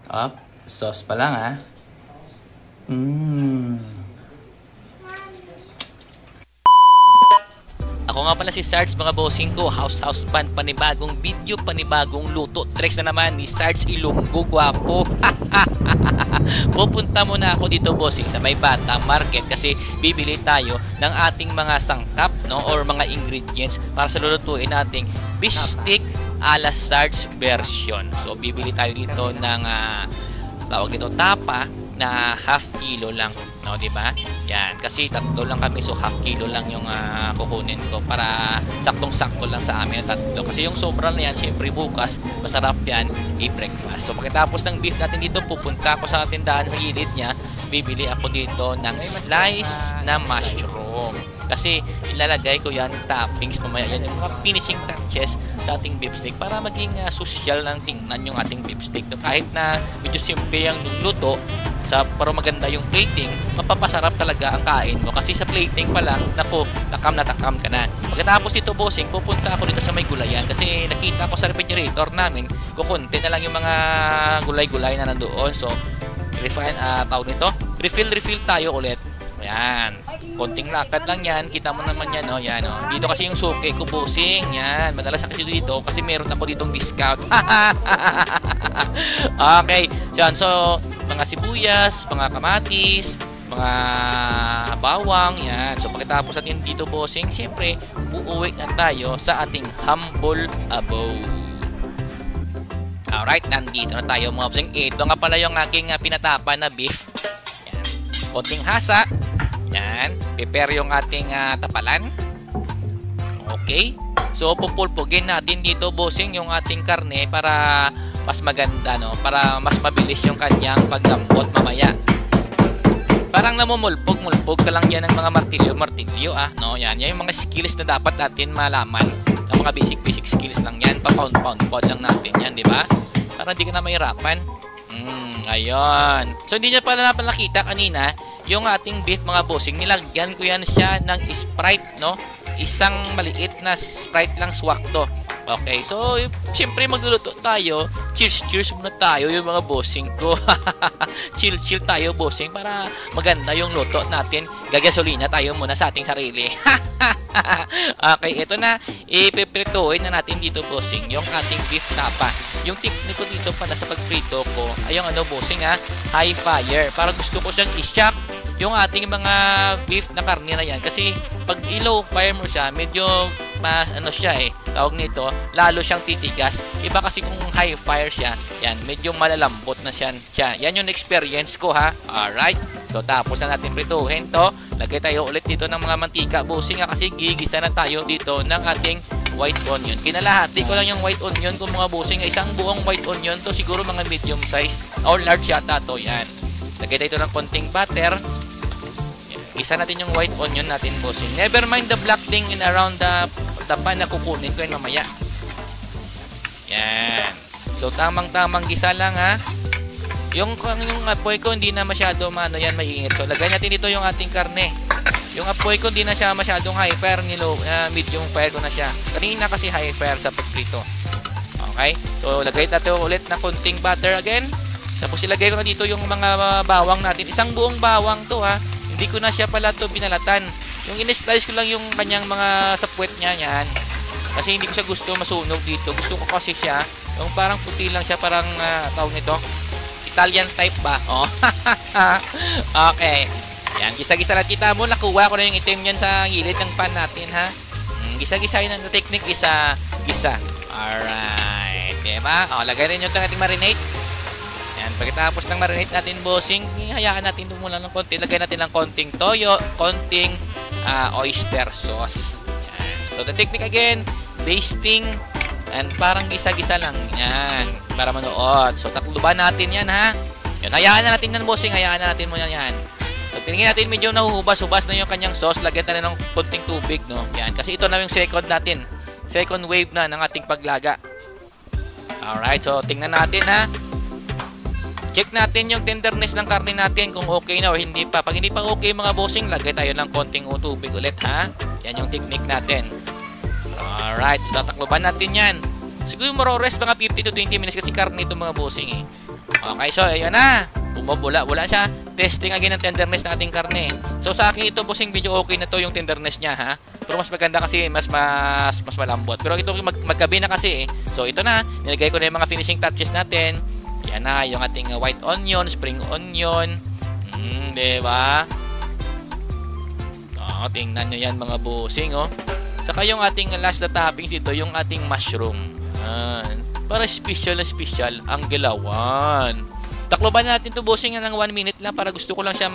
Up, sauce pa lang ah. Mmm. Ako nga pala si Sarge mga bossing ko, House Band, panibagong video, panibagong luto. Tricks na naman ni Sarge Ilonggo, gwapo. Pupunta muna ako dito bossing sa may Bata Market kasi bibili tayo ng ating mga sangkap, no, or mga ingredients para sa lulutuin nating beef stick ala Sarge version. So bibili tayo dito ng tawag dito tapa na half kilo lang, no, di ba? Yan, kasi tatlo lang kami, so half kilo lang yung kukunin ko para saktong-sakto lang sa amin na tatlo. Kasi yung sobra na yan, syempre bukas masarap yan i-breakfast. So pagkatapos ng beef natin dito, pupunta ako sa tindahan sa gilid niya, bibili ako dito ng slice na mushroom. Kasi ilalagay ko yan toppings mamaya, yan yung mga finishing touches sa ating beef steak para maging social lang tingnan yung ating beef steak. No? Kahit na medyo simple yung luto, pero maganda yung plating, mapapasarap talaga ang kain mo. Kasi sa plating pa lang, naku, takam na takam ka na. Pagkatapos dito bossing, pupunta ako dito sa may gulayan kasi nakita ko sa refrigerator namin, kukunti na lang yung mga gulay-gulay na nandoon. So, tawag nito, refill tayo ulit. Ayan, konting lakad lang yan, kita mo naman yan, no? Yan, no? Dito kasi yung suke ko bossing, yan, madalas ako dito kasi meron ako ditong discount. Okay, so mga sibuyas, mga kamatis, mga bawang, yan. So pagkatapos natin dito bossing, siyempre uuwi na tayo sa ating humble abode. Alright, nandito na tayo mga bossing. Ito nga pala yung aking pinatapa na beef. Yan, konting hasa. Yan, prepare yung ating tapalan. Okay, so pupulpugin natin dito bossing yung ating karne para mas maganda, no? Para mas mabilis yung kanyang paglambot mamaya. Parang namumulpog ka lang yan ng mga martilyo, no? Yan yung mga skills na dapat natin malaman. Ang mga basic skills lang yan, pa-pound lang natin yan, di ba? Para hindi ka na mahirapan. Ayun. So hindi niya pala nakita kanina yung ating beef mga bossing. Nilagyan ko yan siya ng Sprite, no? Isang maliit na Sprite lang swak to. Okay, so siyempre magluluto tayo. Cheers muna tayo yung mga bossing ko. chill tayo bossing para maganda yung luto natin. Gagasolina tayo muna sa ating sarili. Okay, ito na. Ipiprituin na natin dito bossing yung ating beef tapa. Yung technique ko dito pala sa pagprito ko ay yung bossing high fire. Para gusto ko siyang i-shock yung ating mga beef na karne na yan. Kasi pag i-low fire mo siya, medyo tawag nito, lalo siyang titigas. Iba kasi kung high fire siya, yan, medyo malalambot na siya. Yan yung experience ko Alright, so tapos na natin prituhin to. Lagay tayo ulit dito ng mga mantika bossing kasi gigisa na tayo dito ng ating white onion. Kinalahati ko lang yung white onion kung mga bossing, isang buong white onion to, siguro mga medium size or large yata to. Yan, lagay tayo ng konting butter. Isa natin yung white onion natin bossing. Never mind the black thing in around the pan na kukunin ko yun mamaya. Yan. So tamang gisa lang Yung apoy ko hindi na masyado yan mainit. So lagay natin dito yung ating karne. Yung apoy ko hindi na siya masyadong high fire, medium fire ko na siya. Kanina kasi high fire sa pagprito. Okay? So lagay natin ulit na konting butter again. Tapos ilagay ko na dito yung mga bawang natin. Isang buong bawang to Hindi ko na siya pala to binalatan. Yung in-slice ko lang yung kanyang mga sapwet niya yan. Kasi hindi ko siya gusto masunog dito. Gusto ko kasi siya, yung parang puti lang siya, parang tawag nito, Italian type ba? Oh. Okay. Yan, gisa-gisa lang kita mo. Nakuha ko na yung itim yan sa gilid ng pan natin Gisa-gisa yun ang technique, gisa. Alright. Diba? Lagay rin yung ating marinate. Yan, pagkatapos ng marinate natin bossing, hayaan natin muna ng konti. Lagay natin ng konting toyo, konting oyster sauce. Yan. So the technique again, basting and parang gisa-gisa lang. Yan, para manuot. So takluban natin yan Yan, hayaan na natin yan bossing, hayaan na natin muna yan. So tingnan natin medyo nahuhubas-hubas na yung kanyang sauce. Lagyan natin ng konting tubig, no? Yan, kasi ito na yung second natin. Second wave na ng ating paglaga. Alright, so tingnan natin Check natin yung tenderness ng karne natin kung okay na o hindi pa. Pag hindi pa okay mga bossing, lagay tayo ng konting tubig ulit Yan yung technique natin. Alright, so tatakloban natin yan. Siguro more or less mga 50 to 20 minutes kasi karne ito mga bossing Okay, so ayun na. Bumubula-bula siya. Testing again ng tenderness ng ating karne. So sa akin ito bossing video okay na to yung tenderness niya ha. Pero mas maganda kasi mas malambot. Pero ito maggabi na kasi eh. So ito na, nilagay ko na yung mga finishing touches natin. Yan na yung ating white onion, spring onion. Diba? Oh, tingnan nyo yan mga bossing oh. Saka yung ating last na toppings dito, yung ating mushroom. Para special na special ang gilawan. Takloban natin to bossing ng 1 minute lang para gusto ko lang siya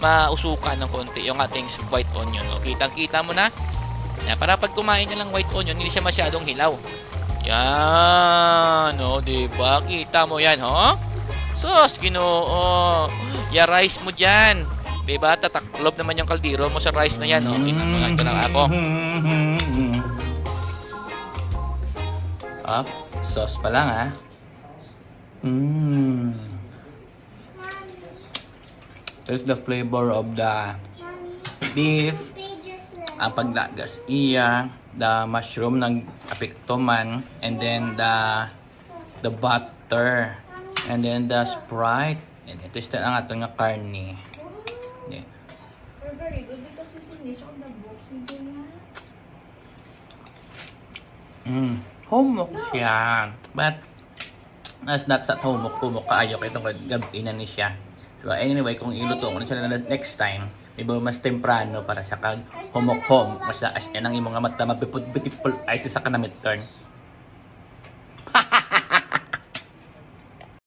mausukan ng konti yung ating white onion. O, kitang-kita mo na. Yan, para pag kumain niya lang white onion, hindi siya masyadong hilaw. Yan. O, diba? Kita mo yan, ho? Sos, Ginoo. Ya rice mo dyan. Diba? Tataklob naman yung kaldero mo sa rice na yan. O, tingnan mo lang. Ito lang ako. Up. Sauce pa lang, ha? There's the flavor of the beef, ang paglagas iya, the mushroom ng apekto man, and then the butter, and then the Sprite. And ito is ang ating nga karne. Yeah. Very good because you finish on the box. Humok siya. But as not sa humok kaayo kay tungod gabi na ni siya. So anyway, kung iluto ko na siya next time, iba mas temprano para sa kag humok-hom. Mas as yan ang imong mata mapipul eyes sa kanamit turn.